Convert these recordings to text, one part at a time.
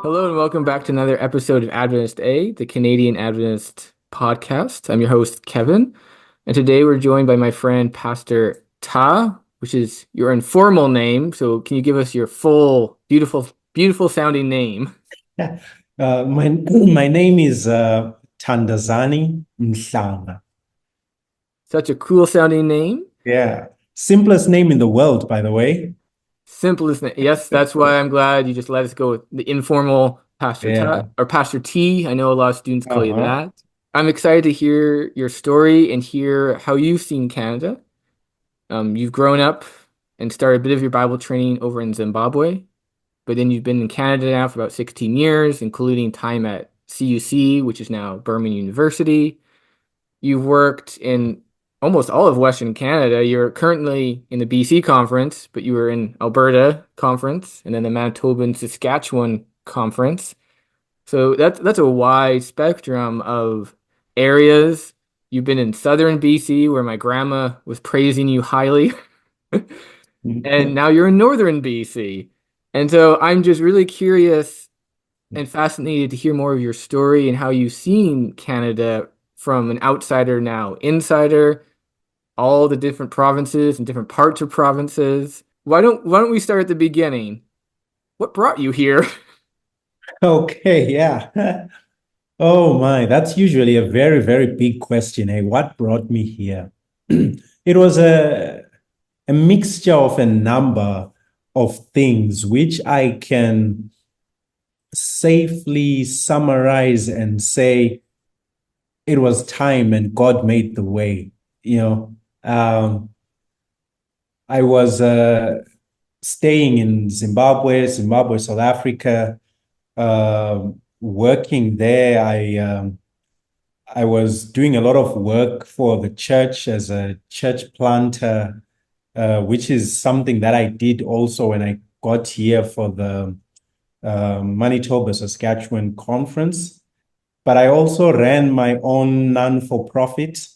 Hello and welcome back to another episode of Adventist A, the Canadian Adventist podcast. I'm your host, Kevin, and today we're joined by my friend Pastor Ta, which is your informal name. So can you give us your full, beautiful sounding name? Yeah. My name is Thandazni Mhlanga. Such a cool sounding name. Yeah. Simplest name in the world, by the way. Simplest name. Yes, that's why I'm glad you just let us go with the informal Pastor Ta Yeah. or Pastor T. I know a lot of students call you Uh-huh. that. I'm excited to hear your story and hear how you've seen Canada. You've grown up and started a bit of your Bible training over in Zimbabwe, but then you've been in Canada now for about 16 years, including time at CUC, which is now Birmingham University. You've worked in almost all of Western Canada. You're currently in the BC conference, but you were in Alberta conference and then the Manitoba and Saskatchewan conference. So that's a wide spectrum of areas. You've been in southern BC, where my grandma was praising you highly. And now you're in northern BC. And so I'm just really curious and fascinated to hear more of your story and how you've seen Canada from an outsider now insider, all the different provinces and different parts of provinces. Why don't we start at the beginning? What brought you here? Okay, yeah. Oh my, that's usually a very, very big question. Hey, what brought me here? It was a mixture of a number of things which I can safely summarize and say it was time and God made the way. You know, I was staying in Zimbabwe, South Africa, working there. I was doing a lot of work for the church as a church planter, which is something that I did also when I got here for the Manitoba Saskatchewan conference. But I also ran my own non-for-profit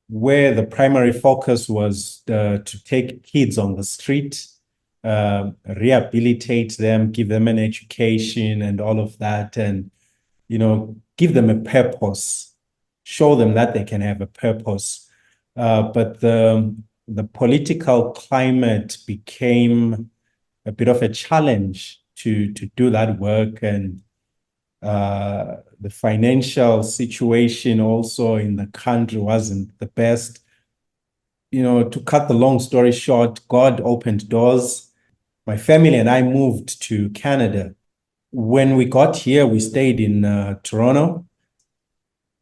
where the primary focus was to take kids on the street, rehabilitate them, give them an education and all of that, and give them a purpose, show them that they can have a purpose. But the political climate became a bit of a challenge to do that work, and the financial situation also in the country wasn't the best. To cut the long story short, God opened doors. My family and I moved to Canada. When we got here, we stayed in Toronto.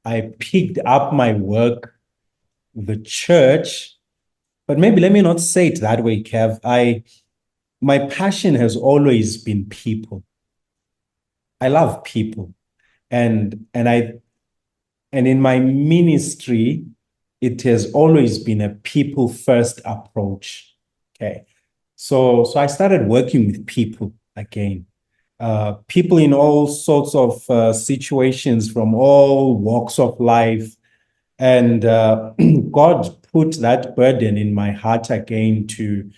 I picked up my work, the church, but maybe let me not say it that way, Kev. My passion has always been people. I love people. And in my ministry, it has always been a people first approach. Okay. So I started working with people again, people in all sorts of situations from all walks of life. And God put that burden in my heart again to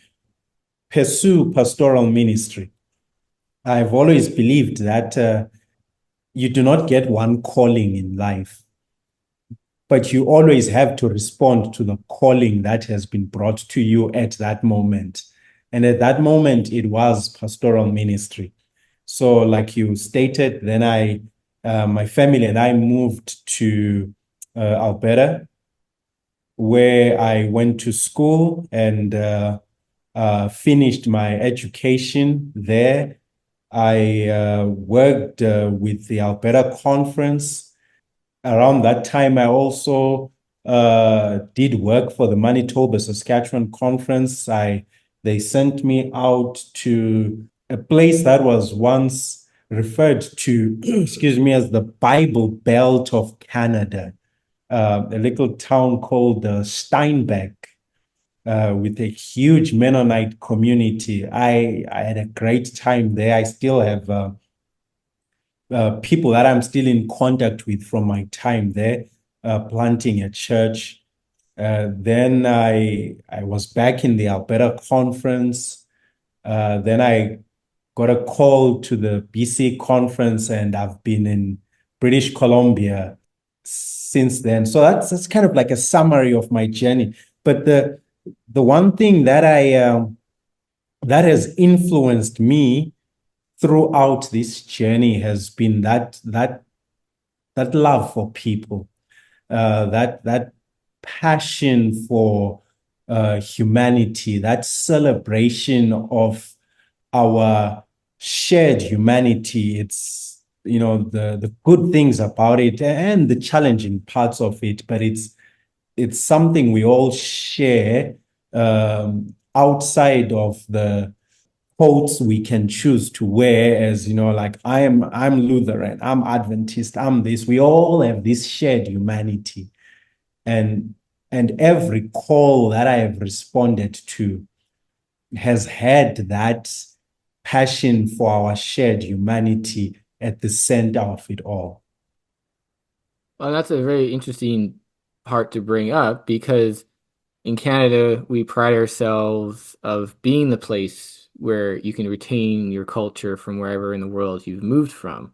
pursue pastoral ministry. I've always believed that you do not get one calling in life, but you always have to respond to the calling that has been brought to you at that moment. And at that moment, it was pastoral ministry. So, like you stated, then my family and I moved to Alberta, where I went to school and finished my education there. I worked with the Alberta Conference. Around that time, I also did work for the Manitoba Saskatchewan Conference. They sent me out to a place that was once referred to, excuse me, as the Bible Belt of Canada, a little town called Steinbeck, with a huge Mennonite community. I had a great time there. I still have people that I'm still in contact with from my time there, planting a church. Then I was back in the Alberta conference. Then I got a call to the BC conference, and I've been in British Columbia since then. So that's kind of like a summary of my journey. But the one thing that that has influenced me throughout this journey has been that love for people, that passion for humanity, that celebration of our shared humanity. It's, the good things about it and the challenging parts of it, but it's something we all share, outside of the quotes we can choose to wear, as like I'm Lutheran, I'm Adventist, I'm this. We all have this shared humanity. And every call that I have responded to has had that passion for our shared humanity at the center of it all. Well, that's a very interesting part to bring up because in Canada, we pride ourselves of being the place where you can retain your culture from wherever in the world you've moved from.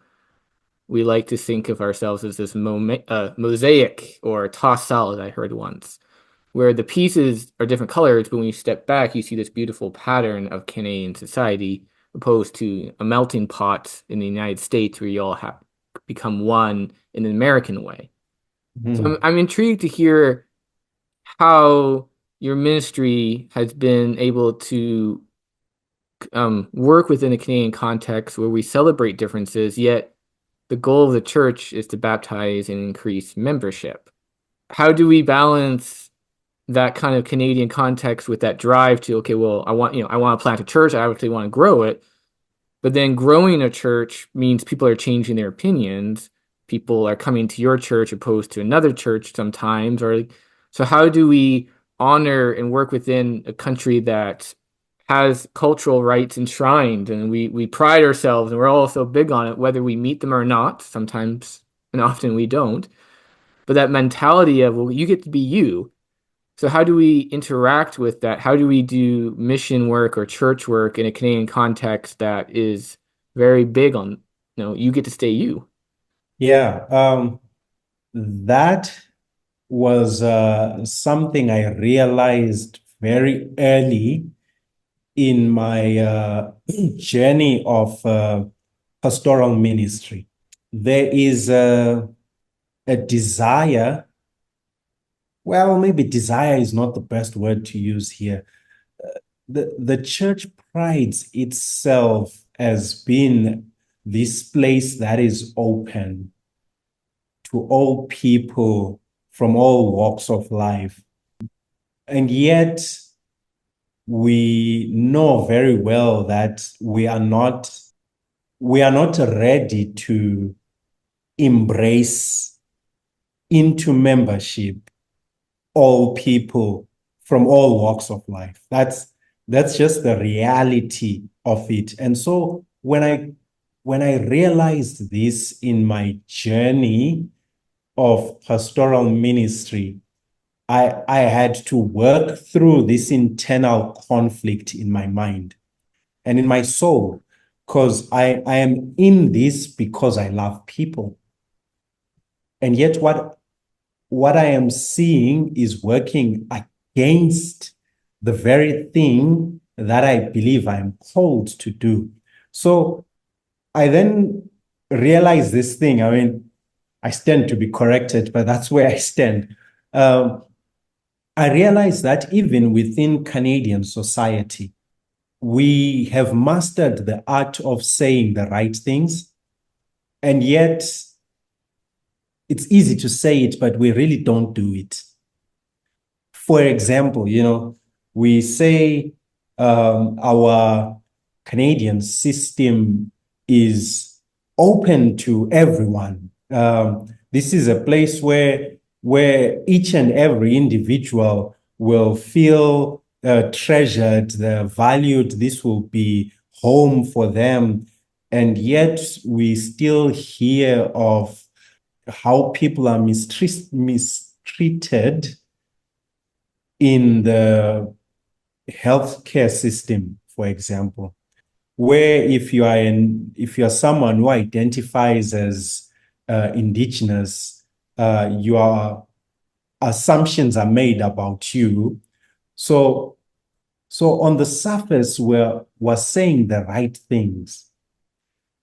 We like to think of ourselves as this mosaic or tossed salad, I heard once, where the pieces are different colors, but when you step back, you see this beautiful pattern of Canadian society, opposed to a melting pot in the United States where you all have become one in an American way. So Mhm. I'm intrigued to hear how your ministry has been able to work within a Canadian context where we celebrate differences, yet the goal of the church is to baptize and increase membership. How do we balance that kind of Canadian context with that drive to, okay, well, I want to plant a church, I actually want to grow it, but then growing a church means people are changing their opinions. People are coming to your church opposed to another church sometimes. Or so how do we honor and work within a country that has cultural rights enshrined and we pride ourselves and we're all so big on it, whether we meet them or not, sometimes and often we don't. But that mentality of, well, you get to be you. So how do we interact with that? How do we do mission work or church work in a Canadian context that is very big on, you get to stay you? Yeah, that was something I realized very early in my journey of pastoral ministry. There is a desire. Well, maybe desire is not the best word to use here. The church prides itself as being this place that is open to all people from all walks of life. And yet, we know very well that we are not ready to embrace into membership all people from all walks of life. That's just the reality of it. And so when I realized this in my journey of pastoral ministry, I had to work through this internal conflict in my mind and in my soul, because I am in this because I love people. And yet what I am seeing is working against the very thing that I believe I am called to do. So I then realized this thing. I mean, I stand to be corrected, but that's where I stand. Um, I realized that even within Canadian society, we have mastered the art of saying the right things, and yet it's easy to say it, but we really don't do it. For example, we say our Canadian system is open to everyone. This is a place where each and every individual will feel treasured, valued. This will be home for them. And yet we still hear of how people are mistreated in the healthcare system, for example. where if you are someone who identifies as indigenous, your assumptions are made about you. So on the surface, we're saying the right things.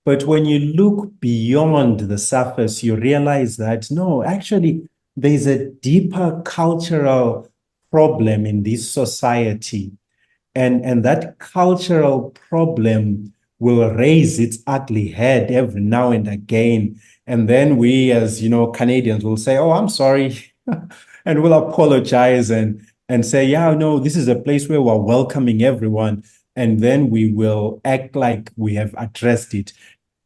But when you look beyond the surface, you realize that no, actually, there's a deeper cultural problem in this society. And that cultural problem will raise its ugly head every now and again. And then we, as Canadians, will say, "Oh, I'm sorry," and we'll apologize and say, "Yeah, no, this is a place where we're welcoming everyone." And then we will act like we have addressed it.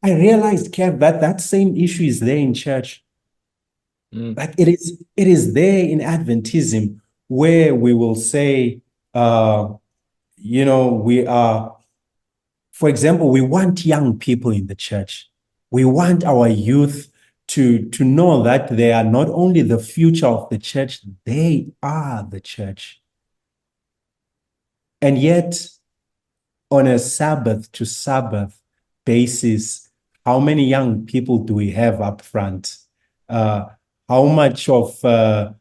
I realized, Kev, that that same issue is there in church. Mm. Like it is there in Adventism, where we will say, we are, for example, we want young people in the church. We want our youth to know that they are not only the future of the church, they are the church. And yet, on a Sabbath to Sabbath basis, how many young people do we have up front? Uh, how much of the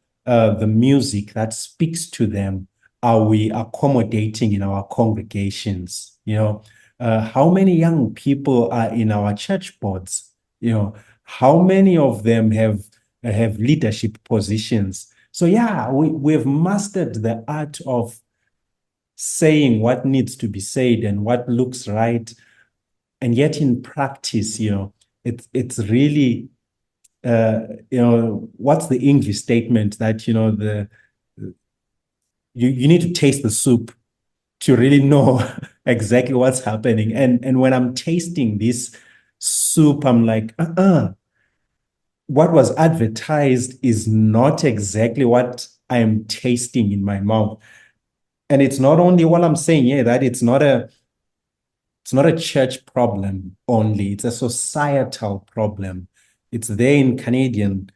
music that speaks to them are we accommodating in our congregations? How many young people are in our church boards? How many of them have leadership positions? So yeah, we've mastered the art of saying what needs to be said and what looks right. And yet in practice, it's really, what's the English statement that, you need to taste the soup to really know exactly what's happening. And when I'm tasting this soup, I'm like, what was advertised is not exactly what I am tasting in my mouth. And it's not only what I'm saying here, that it's not a church problem only, it's a societal problem. It's there in Canadian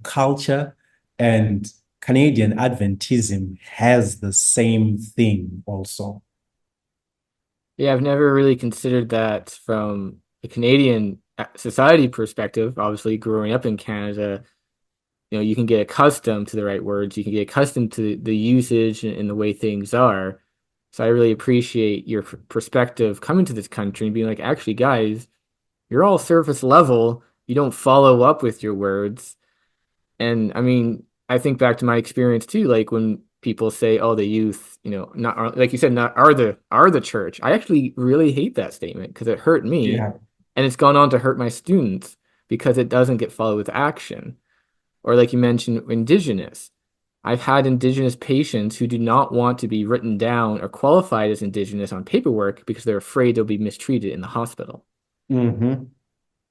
culture, and Canadian Adventism has the same thing also. Yeah, I've never really considered that from a Canadian society perspective. Obviously, growing up in Canada, you can get accustomed to the right words. You can get accustomed to the usage and the way things are. So I really appreciate your perspective coming to this country and being like, actually, guys, you're all surface level. You don't follow up with your words. And I mean, I think back to my experience too, like when people say, "Oh, the youth, not like you said, not are the church." I actually really hate that statement because it hurt me, Yeah. and it's gone on to hurt my students because it doesn't get followed with action. Or like you mentioned, indigenous. I've had indigenous patients who do not want to be written down or qualified as indigenous on paperwork because they're afraid they'll be mistreated in the hospital. Mm-hmm.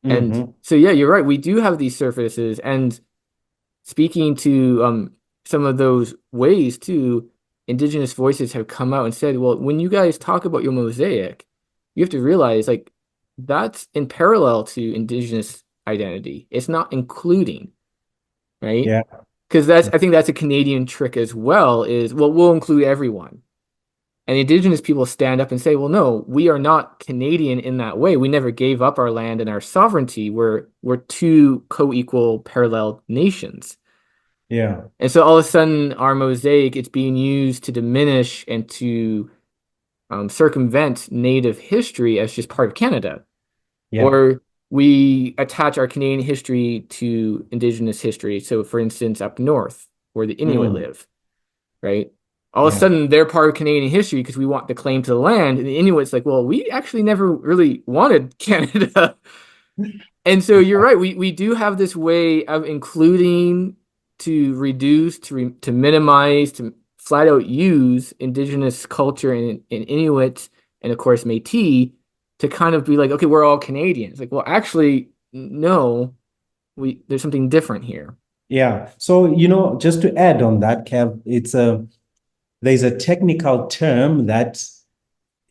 And Mm-hmm. so, yeah, you're right. We do have these surfaces, and speaking to some of those ways too, indigenous voices have come out and said, well, when you guys talk about your mosaic, you have to realize like that's in parallel to indigenous identity. It's not including, right? Yeah. Because I think that's a Canadian trick as well, is well, we'll include everyone. And indigenous people stand up and say, well, no, we are not Canadian in that way. We never gave up our land and our sovereignty. We're two co-equal parallel nations. Yeah. And so all of a sudden, our mosaic it's being used to diminish and to circumvent Native history as just part of Canada, Yeah. or we attach our Canadian history to Indigenous history. So, for instance, up north where the Inuit Mm. live, right? All of a Yeah. sudden, they're part of Canadian history because we want the claim to the land, and the Inuit's like, well, we actually never really wanted Canada. And so you're right. We do have this way of including to reduce, to minimize, to flat out use indigenous culture and Inuit and of course Métis to kind of be like, okay, we're all Canadians. Like, well, actually, no, we there's something different here. Yeah. So, just to add on that, Kev, there's a technical term that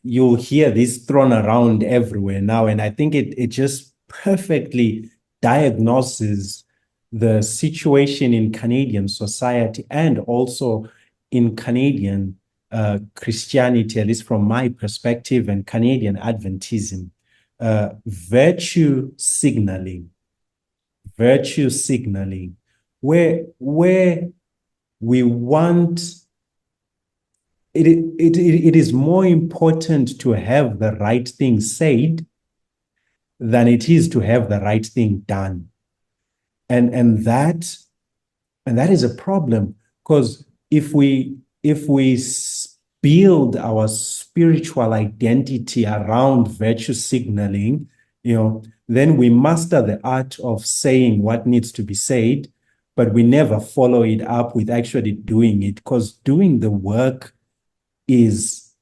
you'll hear this thrown around everywhere now. And I think it just perfectly diagnoses the situation in Canadian society and also in Canadian Christianity, at least from my perspective, and Canadian Adventism, virtue signaling, virtue signaling, where we want it is more important to have the right thing said than it is to have the right thing done. And that is a problem, because if we build our spiritual identity around virtue signaling, then we master the art of saying what needs to be said, but we never follow it up with actually doing it, because doing the work is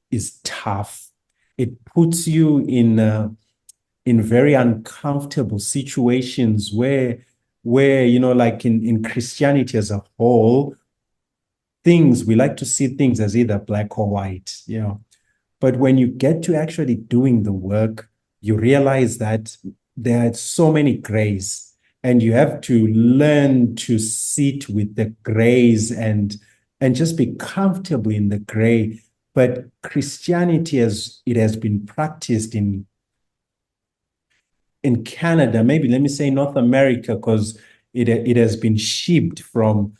tough. It puts you in very uncomfortable situations where like in Christianity as a whole, we like to see things as either black or white, But when you get to actually doing the work, you realize that there are so many grays, and you have to learn to sit with the grays and just be comfortable in the gray. But Christianity, as it has been practiced in Canada, maybe let me say North America, because it has been shipped from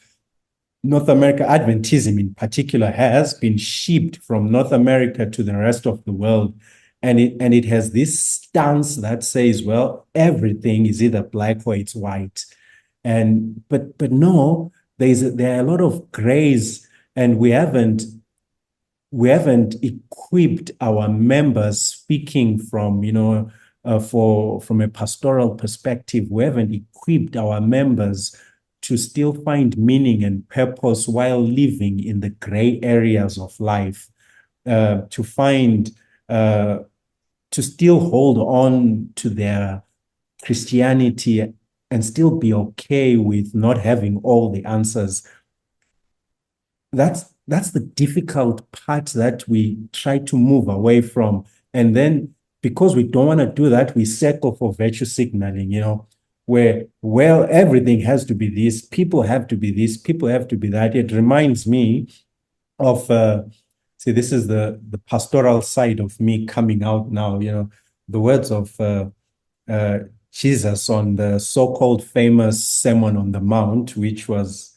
North America. Adventism in particular has been shipped from North America to the rest of the world. And it has this stance that says, well, everything is either black or it's white. But no, there are a lot of grays, and we haven't equipped our members, speaking from from a pastoral perspective. We haven't equipped our members to still find meaning and purpose while living in the gray areas of life, to find to still hold on to their Christianity and still be okay with not having all the answers. That's the difficult part that we try to move away from. And then, because we don't want to do that, we settle for virtue signaling, where, well, everything has to be this, people have to be this, people have to be that. It reminds me of, see, this is the pastoral side of me coming out now, the words of Jesus on the so-called famous Sermon on the Mount, which was,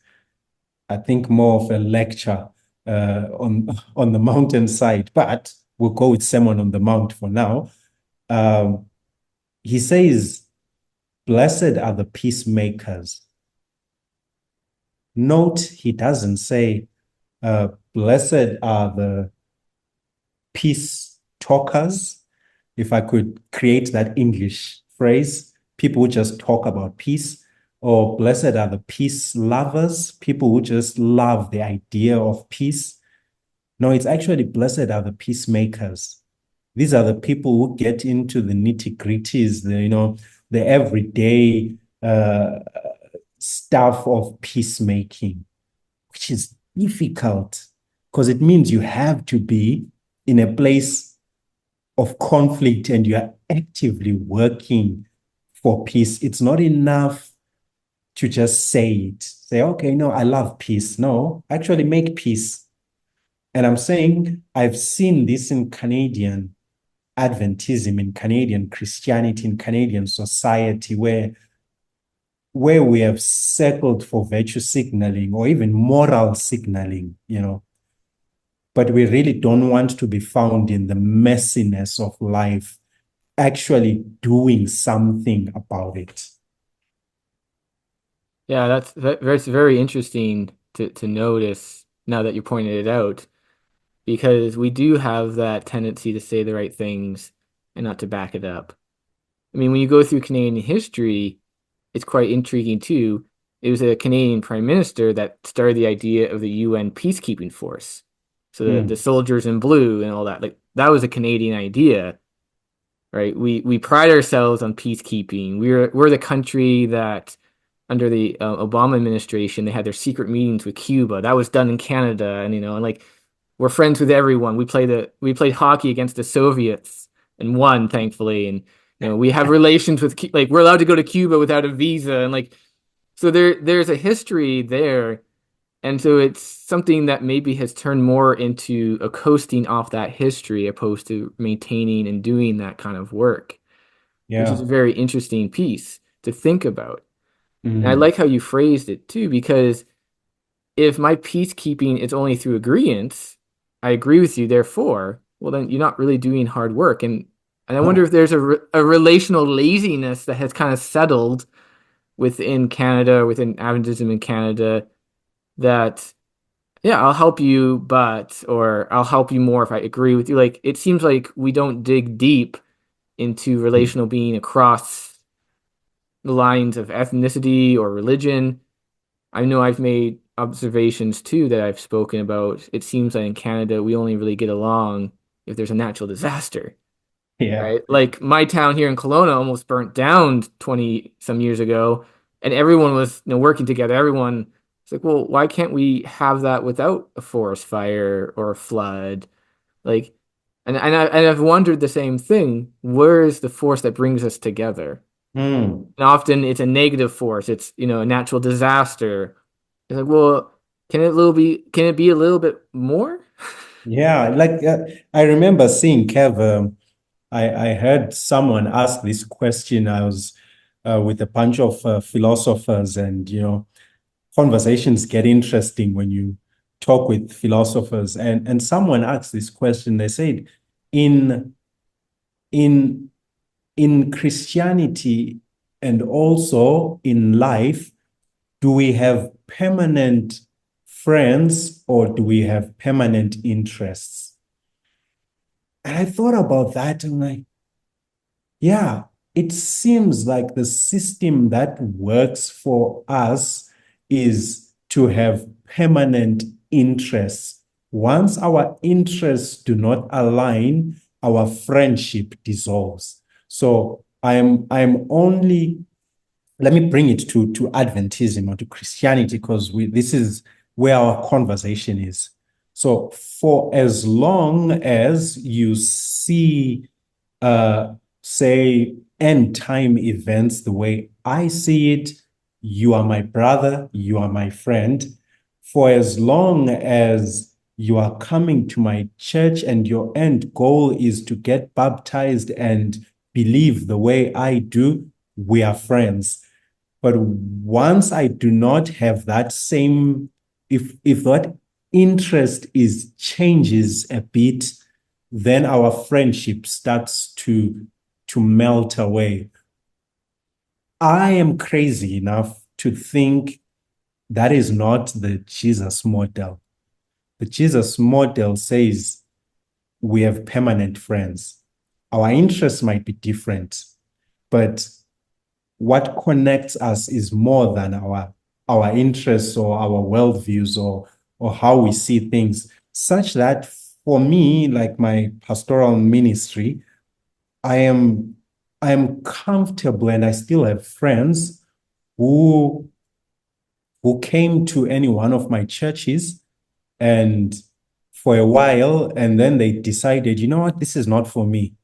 I think, more of a lecture on the mountainside, but we'll go with Sermon on the Mount for now. He says, "Blessed are the peacemakers." Note, he doesn't say, "Blessed are the peace talkers." If I could create that English phrase, people who just talk about peace. Or blessed are the peace lovers, people who just love the idea of peace. No, it's actually blessed are the peacemakers. These are the people who get into the nitty-gritties, the everyday stuff of peacemaking, which is difficult, because it means you have to be in a place of conflict and you are actively working for peace. It's not enough to just say it. Say, okay, no, I love peace. No, actually make peace. And I'm saying I've seen this in Canadian Adventism, in Canadian Christianity, in Canadian society, where we have settled for virtue signaling or even moral signaling, but we really don't want to be found in the messiness of life, actually doing something about it. Yeah, that's very interesting to notice now that you pointed it out, because we do have that tendency to say the right things and not to back it up. I mean, when you go through Canadian history, it's quite intriguing too. It was a Canadian prime minister that started the idea of the UN peacekeeping force. So the soldiers in blue and all that, like that was a Canadian idea, right? We pride ourselves on peacekeeping. We're the country that under the Obama administration, they had their secret meetings with Cuba. That was done in Canada, and like we're friends with everyone. We played hockey against the Soviets and won, thankfully, and we have relations with like we're allowed to go to Cuba without a visa, and like so there's a history there And so it's something that maybe has turned more into a coasting off that history opposed to maintaining and doing that kind of work, which is a Yeah. very interesting piece to think about. And I Mm. like how you phrased it too, because if my peacekeeping is only through agreeance, I agree with you, therefore, well, then you're not really doing hard work. And I wonder if there's a relational laziness that has kind of settled within Canada, within Adventism in Canada, that yeah, I'll help you, but, or I'll help you more if I agree with you. Like, it seems like we don't dig deep into relational being across the lines of ethnicity or religion. I know I've made observations too that I've spoken about. It seems that in Canada, we only really get along if there's a natural disaster, Yeah. right? Like my town here in Kelowna almost burnt down 20 some years ago, and everyone was, working together. Everyone, it's like, well, why can't we have that without a forest fire or a flood? Like, and I've wondered the same thing. Where is the force that brings us together? Mm. And often it's a negative force. It's, a natural disaster. It's like, well, can it be a little bit more? Yeah. Like I remember seeing Kev. I heard someone ask this question. I was with a bunch of philosophers, and conversations get interesting when you talk with philosophers. And someone asked this question. They said, in in in Christianity and also in life, do we have permanent friends or do we have permanent interests? And I thought about that and like, yeah, it seems like the system that works for us is to have permanent interests. Once our interests do not align, our friendship dissolves. So I'm only, let me bring it to Adventism or to Christianity, because this is where our conversation is. So for as long as you see uh, say end time events the way I see it, you are my brother, you are my friend. For as long as you are coming to my church and your end goal is to get baptized and believe the way I do, we are friends. But once I do not have that same, if that interest is changes a bit, then our friendship starts to melt away. I am crazy enough to think that is not the Jesus model. The Jesus model says we have permanent friends. Our interests might be different, but what connects us is more than our interests or our worldviews or how we see things. Such that for me, like my pastoral ministry, I am I am comfortable and I still have friends who who came to any one of my churches and for a while, and then they decided, you know what, this is not for me.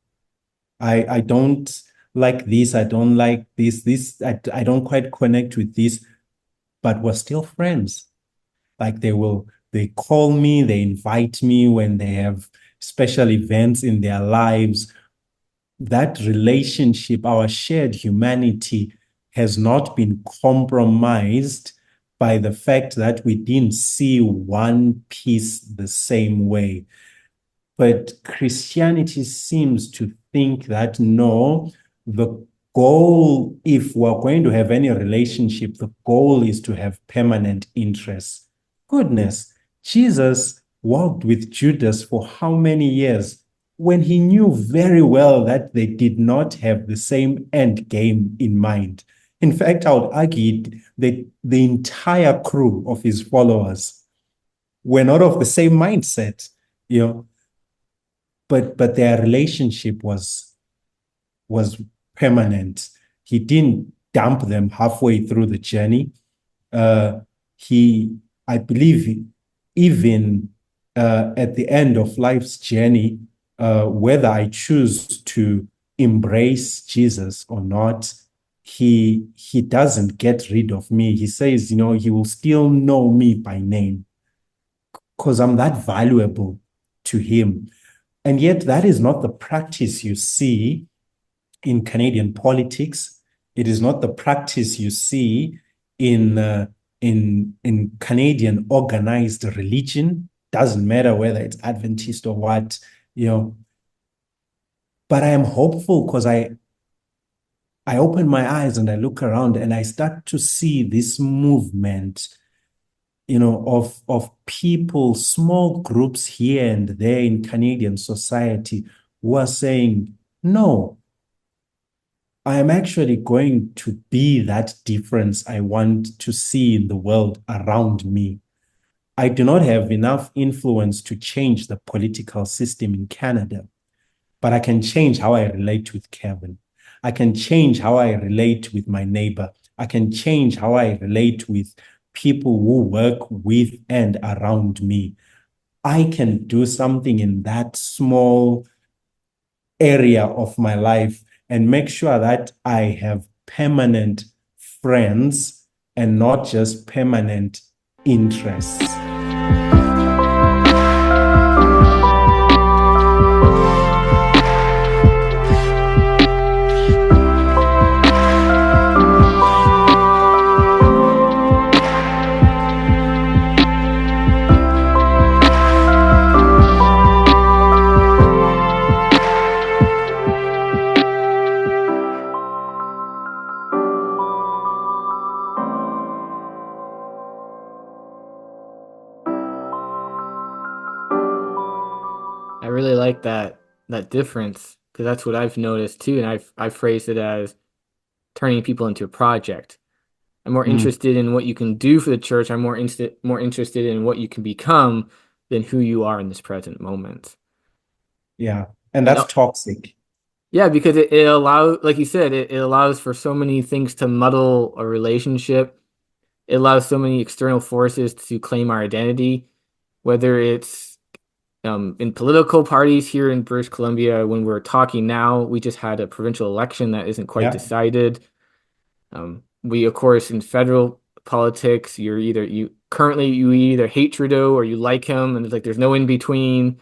I don't like this. I don't like this. I don't quite connect with this, but we're still friends. Like they call me, they invite me when they have special events in their lives. That relationship, our shared humanity, has not been compromised by the fact that we didn't see one piece the same way. But Christianity seems to think that no, the goal, if we're going to have any relationship, the goal is to have permanent interests. Goodness, Jesus walked with Judas for how many years when he knew very well that they did not have the same end game in mind? In fact, I would argue that the entire crew of his followers were not of the same mindset, you know, but their relationship was permanent. He didn't dump them halfway through the journey. Uh, he, I believe, even at the end of life's journey, whether I choose to embrace Jesus or not, he doesn't get rid of me. He says, he will still know me by name because I'm that valuable to him. And yet that is not the practice you see in Canadian politics. It is not the practice you see in in Canadian organized religion. Doesn't matter whether it's Adventist or what, you know. But I am hopeful because I open my eyes and I look around and I start to see this movement, of people, small groups here and there in Canadian society who are saying, no, I am actually going to be that difference I want to see in the world around me. I do not have enough influence to change the political system in Canada, but I can change how I relate with Kevin. I can change how I relate with my neighbor. I can change how I relate with people who work with and around me. I can do something in that small area of my life and make sure that I have permanent friends and not just permanent interests. I really like that difference because that's what I've noticed too, and I've phrased it as turning people into a project. I'm more Mm, interested in what you can do for the church. I'm more interested in what you can become than who you are in this present moment. yeah. And And that's toxic. yeah, because it allows, like you said, it allows for so many things to muddle a relationship. It allows so many external forces to claim our identity, whether it's in political parties here in British Columbia. When we're talking now, we just had a provincial election that isn't quite Yeah. decided. We, of course, in federal politics, you either hate Trudeau or you like him, and it's like there's no in between,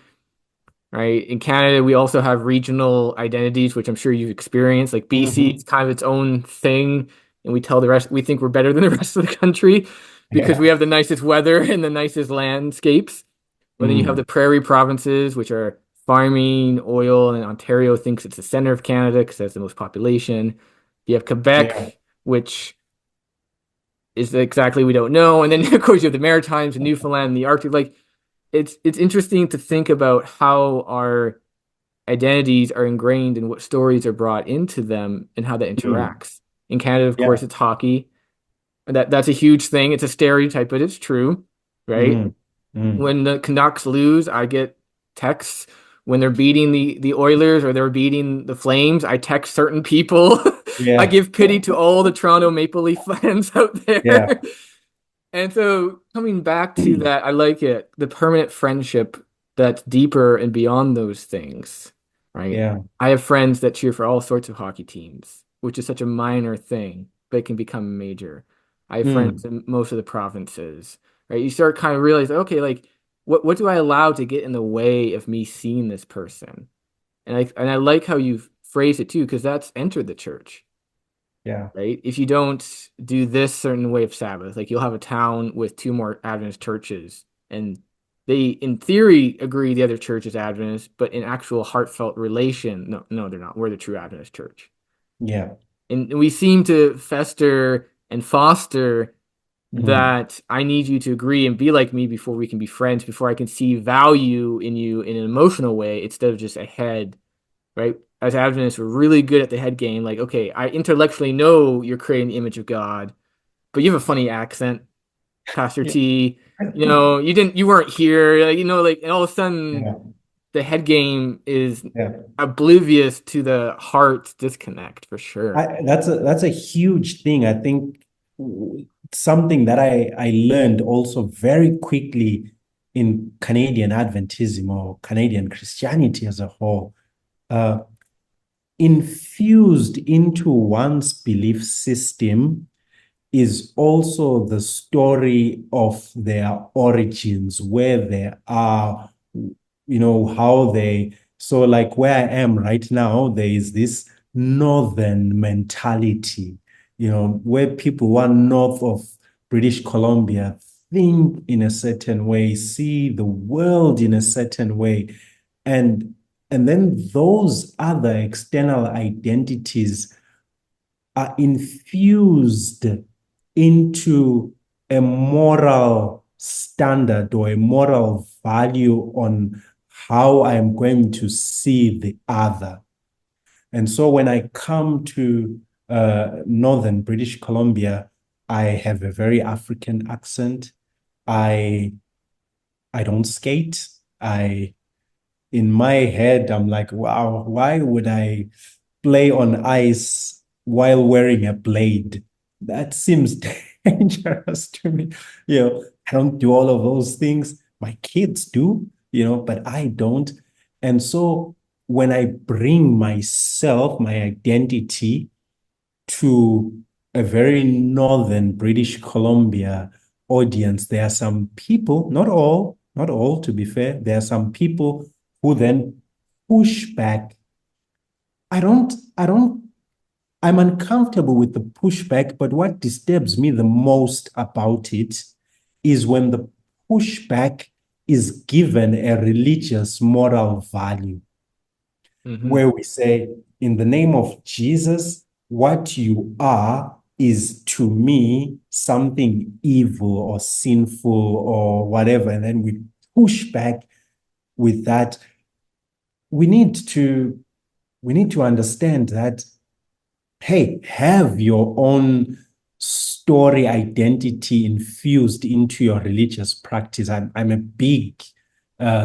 right? In Canada, we also have regional identities, which I'm sure you've experienced. Like BC is Mhm. kind of its own thing, and we tell the rest we think we're better than the rest of the country because we Yeah. have the nicest weather and the nicest landscapes. But then you have Mm, the prairie provinces, which are farming, oil, and Ontario thinks it's the center of Canada because it has the most population. You have yeah. Quebec, which is exactly we don't know. And then of course you have the Maritimes and Newfoundland and the Arctic. Like it's interesting to think about how our identities are ingrained and what stories are brought into them and how that Mm, interacts. In Canada, of yeah. course, it's hockey. That's a huge thing. It's a stereotype, but it's true, right? Mm, mm, When the Canucks lose, I get texts. When they're beating the Oilers or they're beating the Flames, I text certain people. I yeah. give pity to all the Toronto Maple Leaf fans out Yeah. there. And so coming back to that, I like it. The permanent friendship that's deeper and beyond those things, right? Yeah. I have friends that cheer for all sorts of hockey teams, which is such a minor thing, but it can become major. I have friends Mm, in most of the provinces, right? You start kind of realize, okay, like what do I allow to get in the way of me seeing this person? And I like how you phrase it too, because that's entered the church, yeah. right? If you don't do this certain way of Sabbath, like you'll have a town with two more Adventist churches, and they, in theory, agree the other church is Adventist, but in actual heartfelt relation, no, no, they're not. We're the true Adventist church, Yeah. and we seem to fester and foster Mm, that I need you to agree and be like me before we can be friends, before I can see value in you in an emotional way instead of just a head, right? As Adventists, we're really good at the head game. Like, okay, I intellectually know you're creating the image of God, but you have a funny accent, Pastor yeah. T. You weren't here. Like, and all of a sudden, Yeah. the head game is Yeah. oblivious to the heart disconnect for sure. That's a huge thing. I think something that I learned also very quickly in Canadian Adventism or Canadian Christianity as a whole. Uh, infused into one's belief system is also the story of their origins, where they are, how they, so like where I am right now, there is this northern mentality, where people who are north of British Columbia think in a certain way, see the world in a certain way. And and then those other external identities are infused into a moral standard or a moral value on how I am going to see the other. And so when I come to northern British Columbia, I have a very African accent. I I don't skate. I In my head, I'm like, wow, why would I play on ice while wearing a blade? That seems dangerous to me. I don't do all of those things. My kids do, but I don't. And so when I bring myself, my identity to a very northern British Columbia audience, there are some people, not all to be fair, there are some people who then push back. I don't, I'm uncomfortable with the pushback, but what disturbs me the most about it is when the pushback is given a religious moral value, Hmm. where we say, in the name of Jesus, what you are is to me something evil or sinful or whatever. And then we push back with that. We need to we need to understand that, hey, have your own story identity infused into your religious practice. I'm a big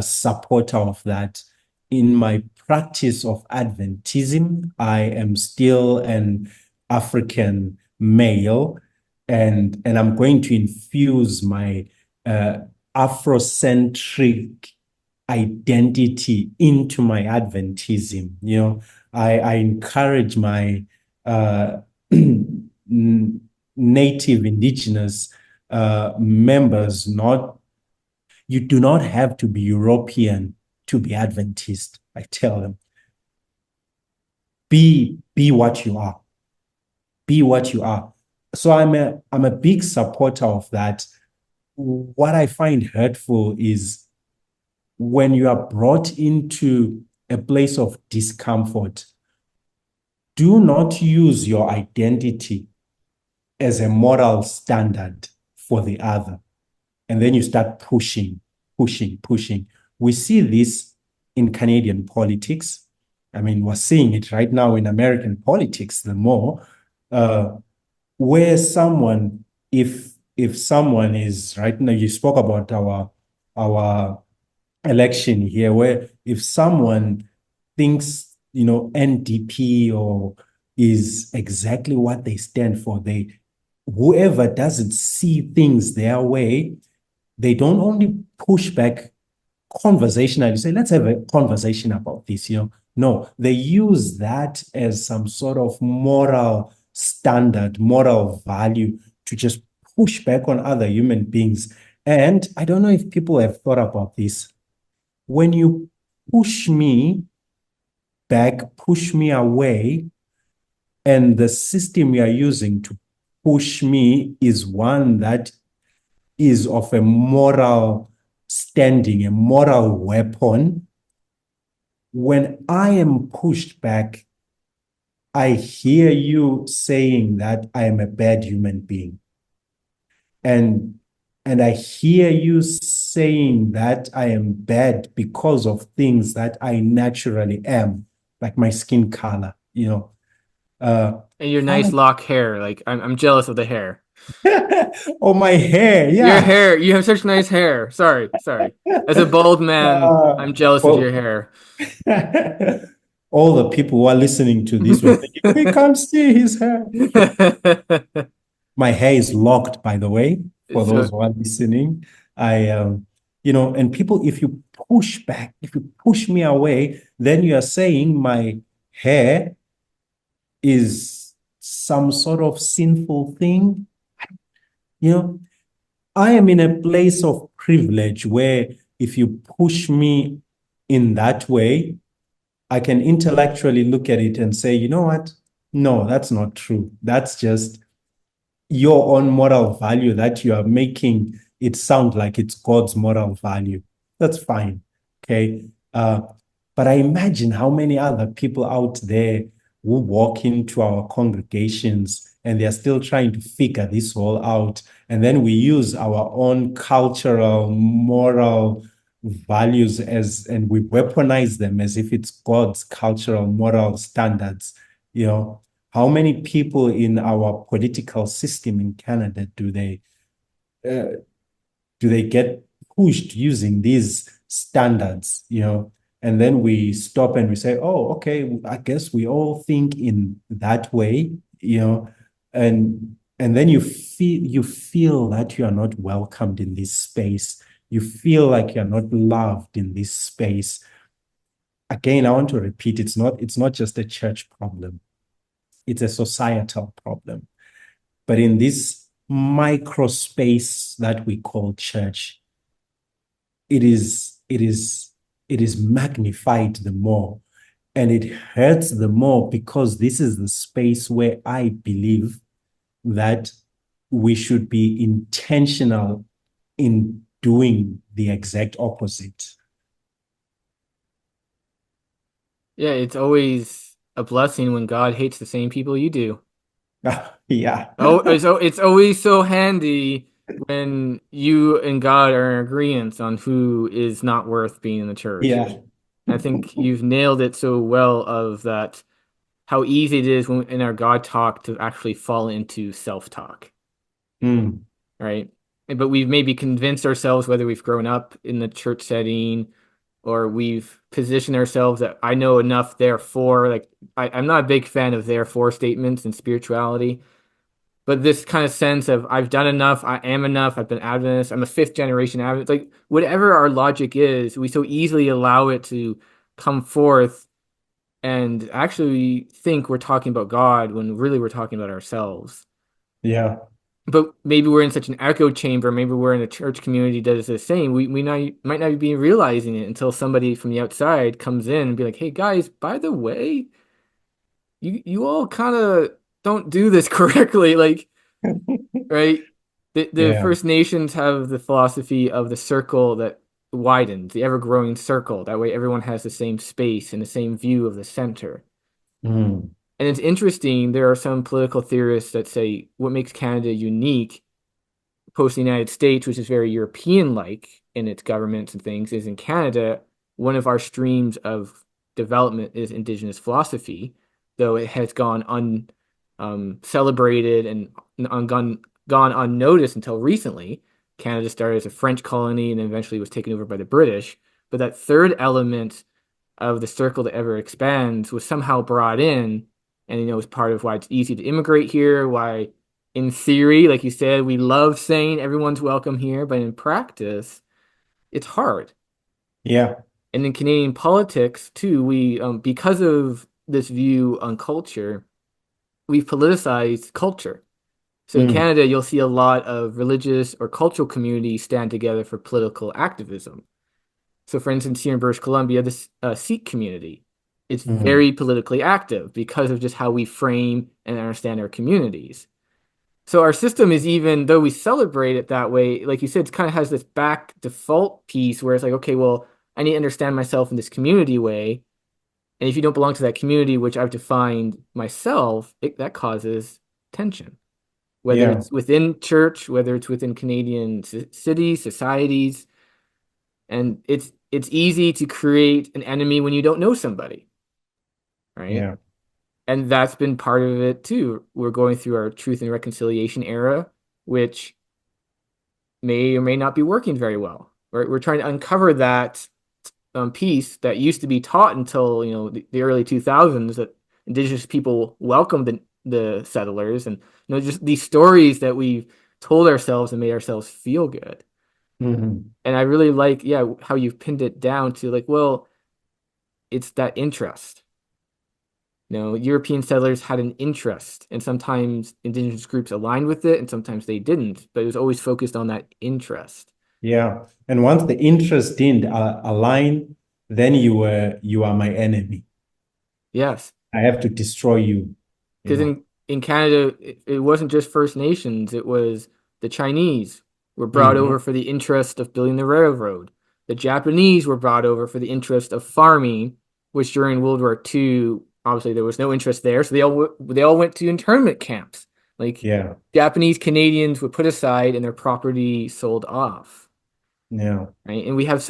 supporter of that. In my practice of Adventism, I am still an African male, and I'm going to infuse my uh, Afrocentric identity into my Adventism. I encourage my uh, native indigenous members, not you do not have to be European to be Adventist. I tell them, be what you are. Be what you are. So I'm a big supporter of that. What I find hurtful is when you are brought into a place of discomfort, do not use your identity as a moral standard for the other. And then you start pushing, pushing, pushing. We see this in Canadian politics. I mean, we're seeing it right now in American politics, the more, uh, where someone, if someone is right now, you spoke about our election here, where if someone thinks, NDP or is exactly what they stand for, whoever doesn't see things their way, they don't only push back conversationally, say, let's have a conversation about this, No, they use that as some sort of moral standard, moral value to just push back on other human beings. And I don't know if people have thought about this. When you push me back, push me away, and the system you are using to push me is one that is of a moral standing, a moral weapon. When I am pushed back, I hear you saying that I am a bad human being. And and I hear you saying that I am bad because of things that I naturally am, like my skin color, Uh, And your I'm nice like, lock hair. Like I'm jealous of the hair. oh, my hair, Your yeah. hair, you have such nice hair. Sorry, sorry. As a bald man, I'm jealous of your Well, hair. all the people who are listening to this were thinking, we can't see his hair. My hair is locked, by the way, for those So, who are listening. I, and people, if you push back, if you push me away, then you are saying my hair is some sort of sinful thing. You know, I am in a place of privilege where if you push me in that way, I can intellectually look at it and say, you know what? No, that's not true. That's just your own moral value that you are making it sound like it's God's moral value. That's fine. Okay. But I imagine how many other people out there who walk into our congregations and they're still trying to figure this all out. And then we use our own cultural, moral values and we weaponize them as if it's God's cultural, moral standards. You know, how many people in our political system in Canada uh, do they get pushed using these standards, you know? And then we stop and we say, oh, okay, I guess we all think in that way, you know, and then you feel that you are not welcomed in this space. You feel like you're not loved in this space. Again, I want to repeat, it's not just a church problem, it's a societal problem. But in this micro space that we call church, it is magnified the more, and it hurts the more because this is the space where I believe that we should be intentional in doing the exact opposite. Yeah, it's always a blessing when God hates the same people you do. Yeah. Oh, it's always so handy when you and God are in agreement on who is not worth being in the church. Yeah. I think you've nailed it so well of that, how easy it is when in our God talk to actually fall into self-talk, Mm. right? But we've maybe convinced ourselves, whether we've grown up in the church setting or we've positioned ourselves that I know enough, therefore, like I'm not a big fan of therefore statements in spirituality. But this kind of sense of I've done enough, I am enough, I've been Adventist, I'm a fifth generation Adventist. Like whatever our logic is, we so easily allow it to come forth and actually think we're talking about God when really we're talking about ourselves. Yeah. But maybe we're in such an echo chamber, maybe we're in a church community that is the same. We might not be realizing it until somebody from the outside comes in and be like, hey guys, by the way, you all kind of don't do this correctly. Like right? The Yeah. First Nations have the philosophy of the circle that widens, the ever-growing circle. That way everyone has the same space and the same view of the center. Mm. And it's interesting, there are some political theorists that say what makes Canada unique post the United States, which is very European-like in its governments and things, is in Canada, one of our streams of development is Indigenous philosophy, though it has gone celebrated and gone unnoticed until recently. Canada started as a French colony and then eventually was taken over by the British. But that third element of the circle that ever expands was somehow brought in, and is part of why it's easy to immigrate here, why in theory, like you said, we love saying everyone's welcome here, but in practice, it's hard. Yeah. And in Canadian politics too, we because of this view on culture, we've politicized culture. So in Mm. Canada, you'll see a lot of religious or cultural communities stand together for political activism. So, for instance, here in British Columbia, this Sikh community is Mm. very politically active because of just how we frame and understand our communities. So our system is, even though we celebrate it that way, like you said, it kind of has this back default piece where it's like, okay, well, I need to understand myself in this community way. And if you don't belong to that community, which I've defined myself, that causes tension, whether Yeah. it's within church, whether it's within Canadian cities, societies. And it's easy to create an enemy when you don't know somebody, right? Yeah. And that's been part of it too. We're going through our truth and reconciliation era, which may or may not be working very well. Right? We're trying to uncover that piece that used to be taught until the early 2000s, that Indigenous people welcomed the settlers, and just these stories that we've told ourselves and made ourselves feel good. Mhm. And I really like, yeah, how you've pinned it down to like, well, it's that interest. European settlers had an interest, and sometimes indigenous groups aligned with it, and sometimes they didn't, but it was always focused on that interest. Yeah. And once the interest didn't align, then you are my enemy. Yes, I have to destroy you, you because know. in Canada, it wasn't just First Nations, it was the Chinese were brought over Mhm. for the interest of building the railroad. The Japanese were brought over for the interest of farming, which during World War II, obviously there was no interest there, so they all went to internment camps. Like Yeah. Japanese Canadians would put aside and their property sold off, Yeah. right? And we have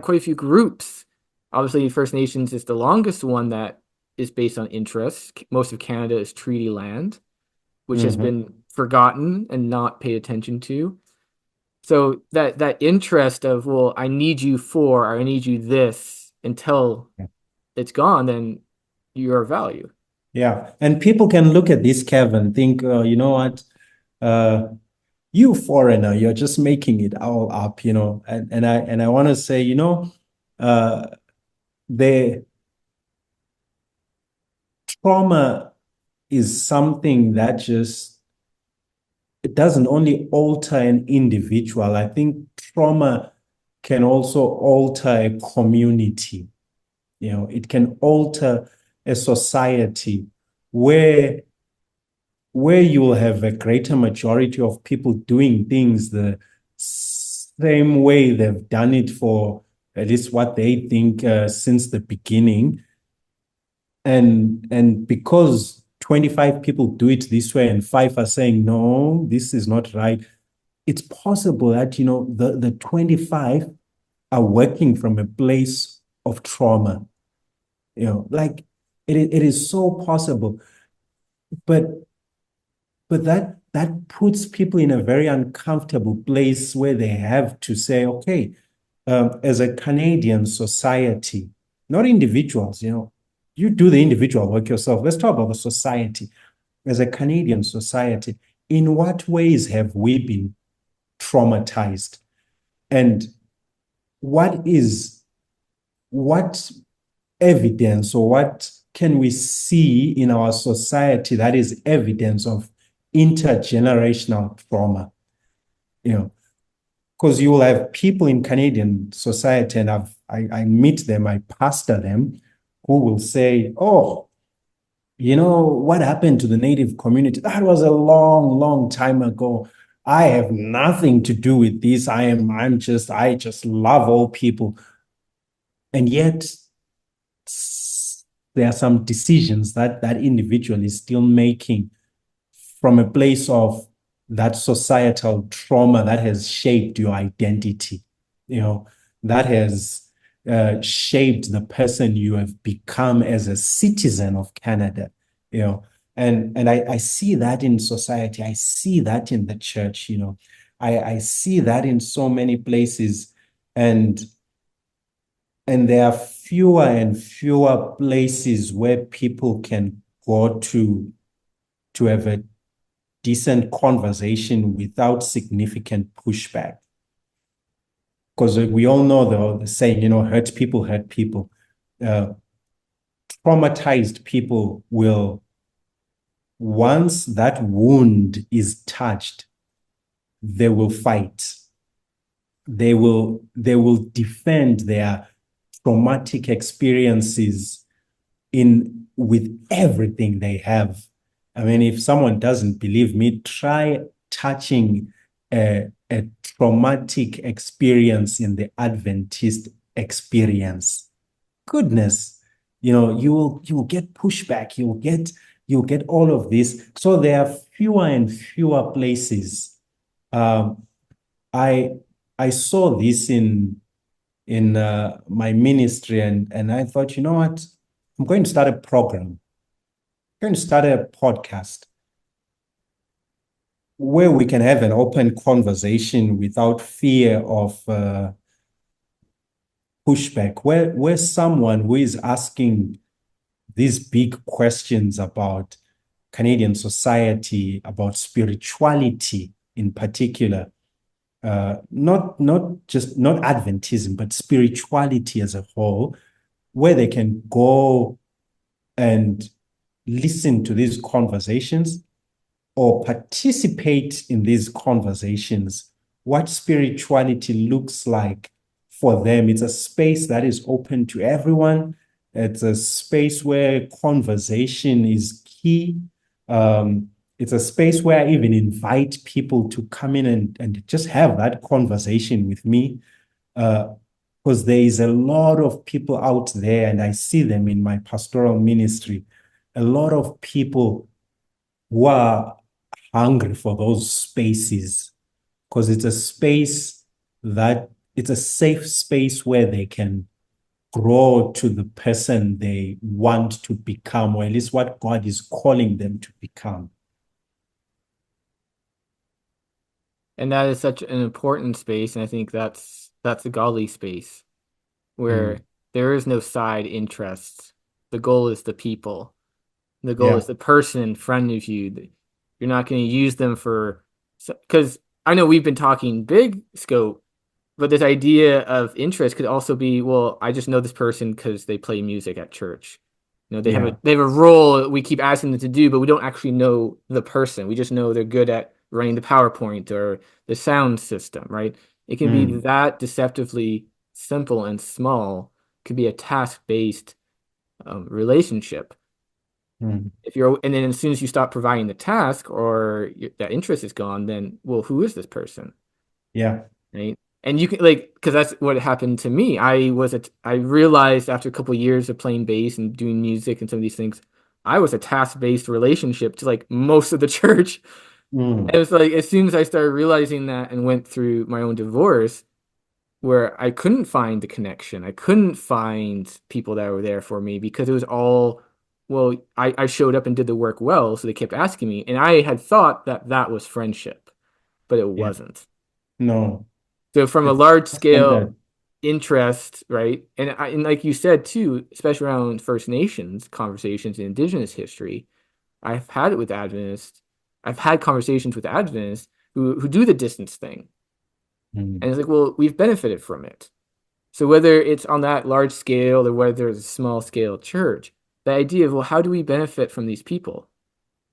quite a few groups. Obviously, First Nations is the longest one that is based on interest. Most of Canada is treaty land, which has Mhm. been forgotten and not paid attention to. So that interest of, well, I need you for, or I need you this until it's gone, then you're of value. Yeah. And people can look at this, Kevin, and think, you know what? Uh, you foreigner, you're just making it all up, you know. And I want to say, uh, the trauma is something that just it doesn't only alter an individual. I think trauma can also alter a community. It can alter a society where you will have a greater majority of people doing things the same way they've done it for at least what they think since the beginning. And because 25 people do it this way and five are saying, no, this is not right, it's possible that, the 25 are working from a place of trauma. Like it is so possible. But that puts people in a very uncomfortable place where they have to say, okay, as a Canadian society, not individuals, you do the individual work yourself. Let's talk about the society. As a Canadian society, in what ways have we been traumatized? And what evidence or what can we see in our society that is evidence of intergenerational trauma? Because you will have people in Canadian society, and I meet them, I pastor them, who will say, "Oh, what happened to the Native community? That was a long, long time ago. I have nothing to do with this. I just love all people." And yet there are some decisions that that individual is still making from a place of that societal trauma that has shaped your identity, that has shaped the person you have become as a citizen of Canada, you know. And I see that in society. I see that in the church, I see that in so many places. And there are fewer and fewer places where people can go to have a decent conversation without significant pushback. Because we all know the saying, hurt people hurt people. Uh, Traumatized people will, once that wound is touched, they will fight. They will defend their traumatic experiences in with everything they have. I mean, if someone doesn't believe me, try touching a traumatic experience in the Adventist experience. Goodness, you will get pushback. You'll get all of this. So there are fewer and fewer places. Um, I I saw this in my ministry, and I thought, you know what? I'm going to start a program. I'm going to start a podcast where we can have an open conversation without fear of pushback, where someone who is asking these big questions about Canadian society, about spirituality in particular, not Adventism, but spirituality as a whole, where they can go and listen to these conversations or participate in these conversations, what spirituality looks like for them. It's a space that is open to everyone. It's a space where conversation is key. It's a space where I even invite people to come in and just have that conversation with me. Because there is a lot of people out there, and I see them in my pastoral ministry, a lot of people who are hungry for those spaces because it's a space that it's a safe space where they can grow to the person they want to become, or at least what God is calling them to become. And that is such an important space, and I think that's a godly space where Mm. there is no side interests. The goal is the people. The goal Yeah. is the person in front of you. You're not going to use them for, because I know we've been talking big scope, but this idea of interest could also be, well, I just know this person because they play music at church. Yeah. They have a role we keep asking them to do, but we don't actually know the person. We just know they're good at running the PowerPoint or the sound system, right? It can be Mm. that deceptively simple and small. It could be a task-based relationship. Mm. If you're, and then as soon as you stop providing the task or that interest is gone, then, well, who is this person? Yeah. Right? And you can like, because that's what happened to me. I realized after a couple of years of playing bass and doing music and some of these things, I was a task-based relationship to like most of the church. And it Mm. was like as soon as I started realizing that and went through my own divorce, where I couldn't find the connection, I couldn't find people that were there for me because it was all, well, I showed up and did the work well, so they kept asking me, and I had thought that that was friendship, but it Yeah. wasn't. No, So from a it's large and scale that. interest, right? And like you said too, especially around First Nations conversations in Indigenous history, I've had it with Adventists. I've had conversations with Adventists who do the distance thing. Mm. And it's like, well, we've benefited from it. So whether it's on that large scale or whether it's a small scale church, the idea of, well, how do we benefit from these people?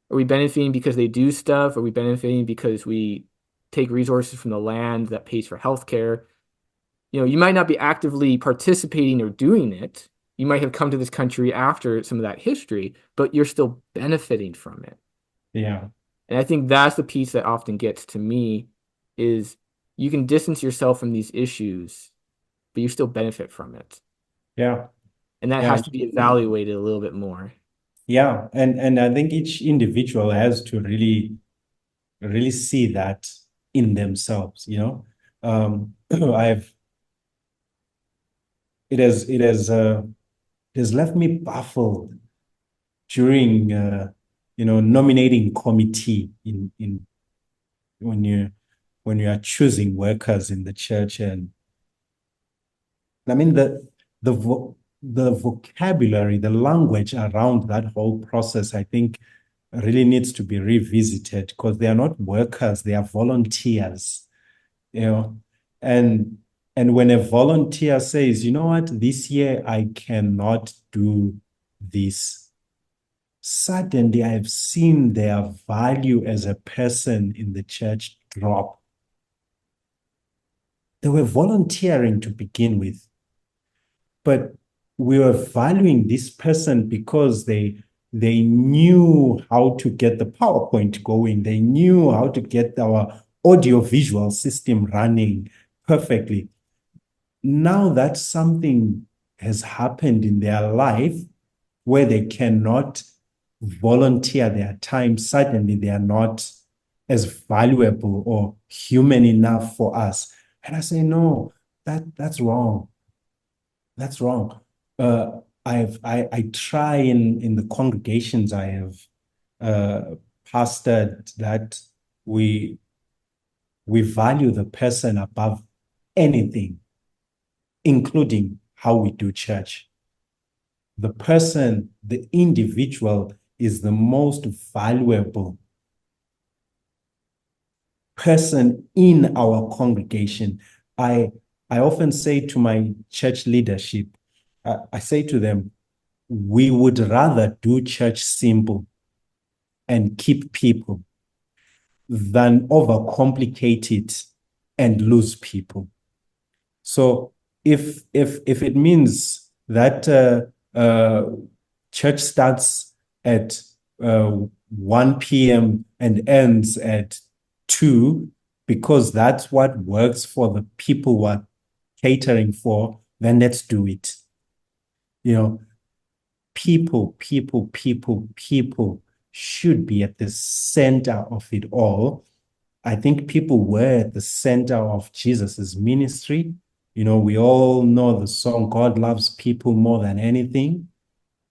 Are we benefiting because they do stuff? Are we benefiting because we take resources from the land that pays for healthcare? You might not be actively participating or doing it. You might have come to this country after some of that history, but you're still benefiting from it. Yeah. And I think that's the piece that often gets to me is you can distance yourself from these issues, but you still benefit from it. Yeah. And that Yeah. has to be evaluated a little bit more. Yeah. And I think each individual has to really see that in themselves, you know. I've it has it has left me baffled during nominating committee in when you are choosing workers in the church. And I mean the vocabulary, the language around that whole process, I think really needs to be revisited because they are not workers, they are volunteers, you know. And when a volunteer says, you know what, this year I cannot do this, suddenly I've seen their value as a person in the church drop. They were volunteering to begin with, but we were valuing this person because they knew how to get the PowerPoint going. They knew how to get our audio-visual system running perfectly. Now that something has happened in their life where they cannot volunteer their time, suddenly they are not as valuable or human enough for us. And I say, no, that's wrong. That's wrong. I try in the congregations I have pastored that we we value the person above anything, including how we do church. The person, the individual, is the most valuable person in our congregation. I I often say to my church leadership, I say to them, we would rather do church simple and keep people than overcomplicate it and lose people. So if it means that church starts at 1 p.m. and ends at 2, because that's what works for the people who are catering for, then let's do it. You know, people should be at the center of it all. I think people were at the center of Jesus's ministry. We all know the song, God loves people more than anything.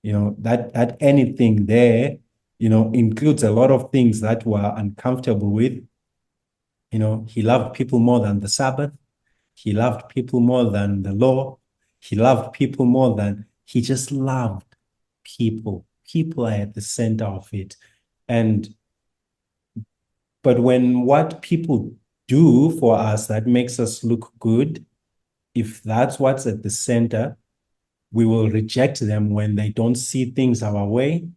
That anything there, includes a lot of things that we're uncomfortable with. He loved people more than the Sabbath. He loved people more than the law. He loved people more than, he just loved people. People are at the center of it. But when what people do for us that makes us look good, if that's what's at the center, we will reject them when they don't see things our way,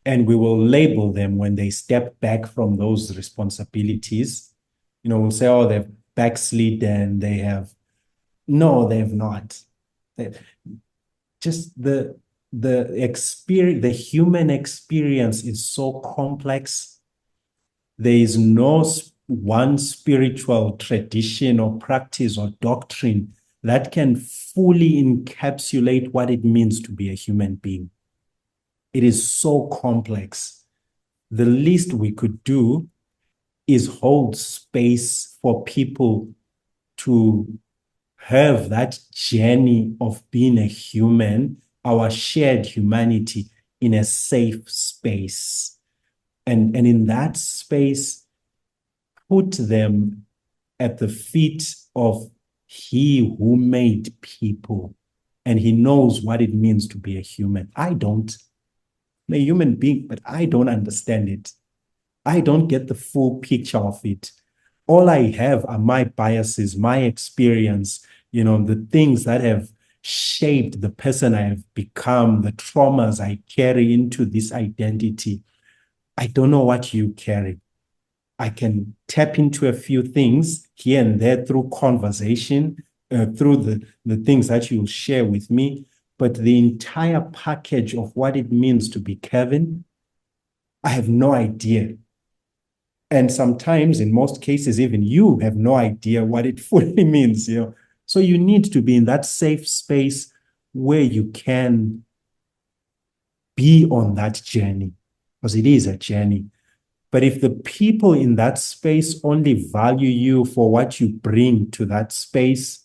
and we will label them when they step back from those responsibilities. We'll say, oh, they've backslidden, they have. No, they have not. Just the experience, the human experience is so complex. There is no one spiritual tradition or practice or doctrine that can fully encapsulate what it means to be a human being. It is so complex. The least we could do is hold space for people to have that journey of being a human, our shared humanity, in a safe space. And in that space, put them at the feet of He who made people. And He knows what it means to be a human. I don't. I'm a human being, but I don't understand it. I don't get the full picture of it. All I have are my biases, my experience, the things that have shaped the person I have become, the traumas I carry into this identity. I don't know what you carry. I can tap into a few things here and there through conversation, through the things that you'll share with me. But the entire package of what it means to be Kevin, I have no idea. And sometimes, in most cases, even you have no idea what it fully means. So you need to be in that safe space where you can be on that journey, because it is a journey. But if the people in that space only value you for what you bring to that space,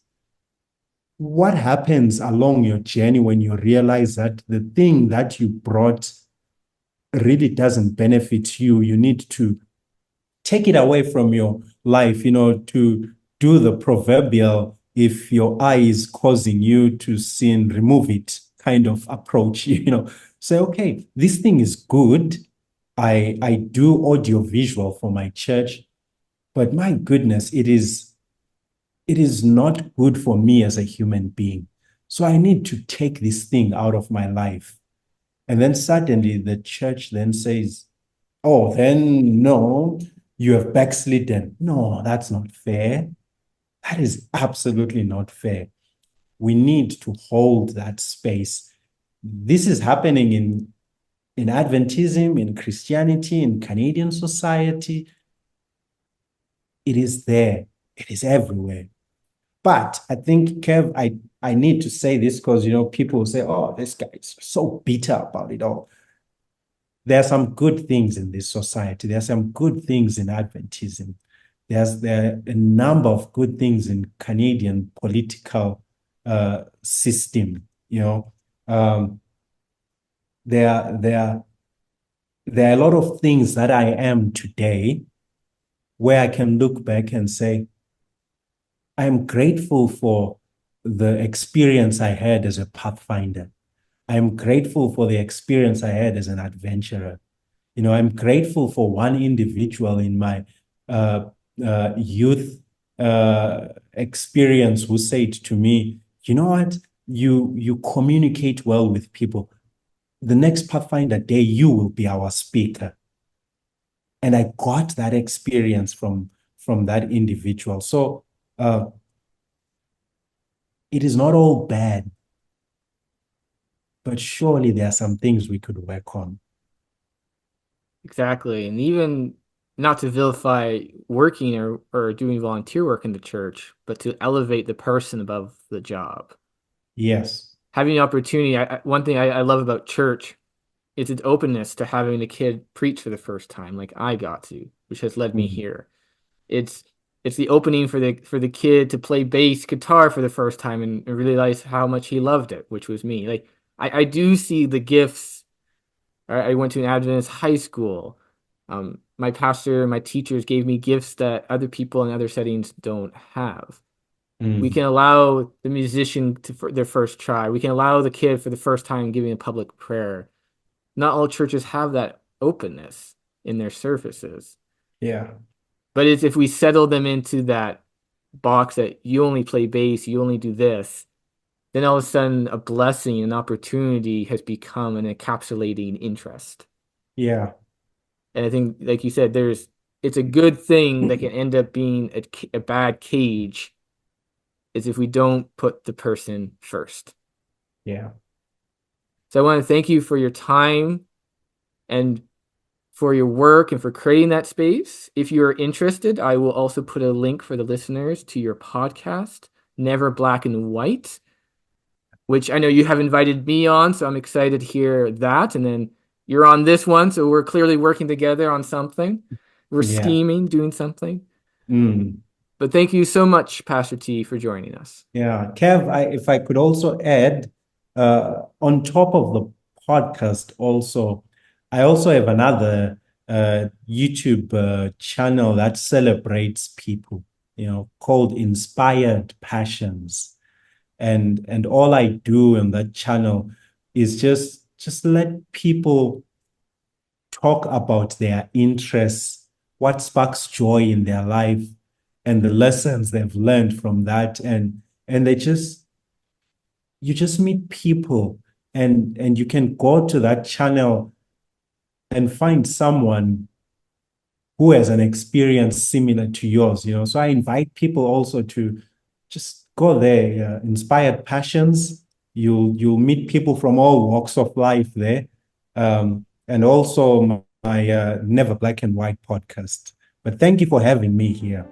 what happens along your journey when you realize that the thing that you brought really doesn't benefit you? You need to take it away from your life, to do the proverbial, if your eye is causing you to sin, remove it kind of approach, Say, okay, this thing is good. I do audio visual for my church, but my goodness, it is not good for me as a human being. So I need to take this thing out of my life. And then suddenly the church then says, oh, then no, you have backslidden. No, that's not fair. That is absolutely not fair. We need to hold that space. This is happening in Adventism, in Christianity, in Canadian society. It is there. It is everywhere. But I think, Kev, I need to say this because, people will say, oh, this guy is so bitter about it all. There are some good things in this society. There are some good things in Adventism. There are a number of good things in Canadian political system. There are a lot of things that I am today where I can look back and say, I'm grateful for the experience I had as a pathfinder. I'm grateful for the experience I had as an adventurer. I'm grateful for one individual in my youth experience who said to me, you know what? You communicate well with people. the next Pathfinder Day, you will be our speaker. And I got that experience from that individual. So it is not all bad, but surely there are some things we could work on. Exactly. And even not to vilify working or doing volunteer work in the church, but to elevate the person above the job. Yes. Having the opportunity, one thing I love about church is its openness to having a kid preach for the first time, like I got to, which has led me Mhm. here. It's it's the opening for the kid to play bass guitar for the first time and realize how much he loved it, which was me. Like I do see the gifts. I went to an Adventist high school. My pastor and my teachers gave me gifts that other people in other settings don't have. We Mm. can allow the musician for their first try. We can allow the kid for the first time giving a public prayer. Not all churches have that openness in their services. Yeah. But it's if we settle them into that box that you only play bass, you only do this, then all of a sudden a blessing, an opportunity has become an encapsulating interest. Yeah. And I think, like you said, it's a good thing that can end up being a bad cage is if we don't put the person first. Yeah. So I want to thank you for your time and for your work and for creating that space. If you are interested, I will also put a link for the listeners to your podcast, Never Black and White, which I know you have invited me on, so I'm excited to hear that. And then you're on this one, so we're clearly working together on something. We're Yeah. scheming, doing something. Mm. But thank you so much, Pastor T, for joining us. Yeah. Kev, if I could also add, on top of the podcast, also, I also have another YouTube channel that celebrates people, called Inspired Passions. And all I do on that channel is just let people talk about their interests, what sparks joy in their life, and the lessons they've learned from that. And you just meet people, and you can go to that channel and find someone who has an experience similar to yours. So I invite people also to just go there. Inspired Passions. You'll meet people from all walks of life there. And also my Never Black and White podcast. But thank you for having me here.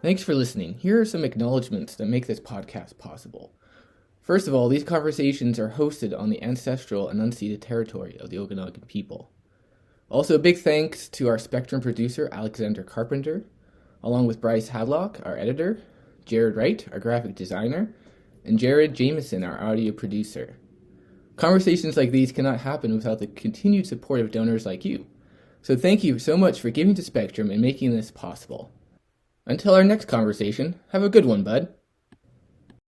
Thanks for listening. Here are some acknowledgments that make this podcast possible. First of all, these conversations are hosted on the ancestral and unceded territory of the Okanagan people. Also, a big thanks to our Spectrum producer, Alexander Carpenter, along with Bryce Hadlock, our editor, Jared Wright, our graphic designer, and Jared Jameson, our audio producer. Conversations like these cannot happen without the continued support of donors like you. So thank you so much for giving to Spectrum and making this possible. Until our next conversation, have a good one, bud.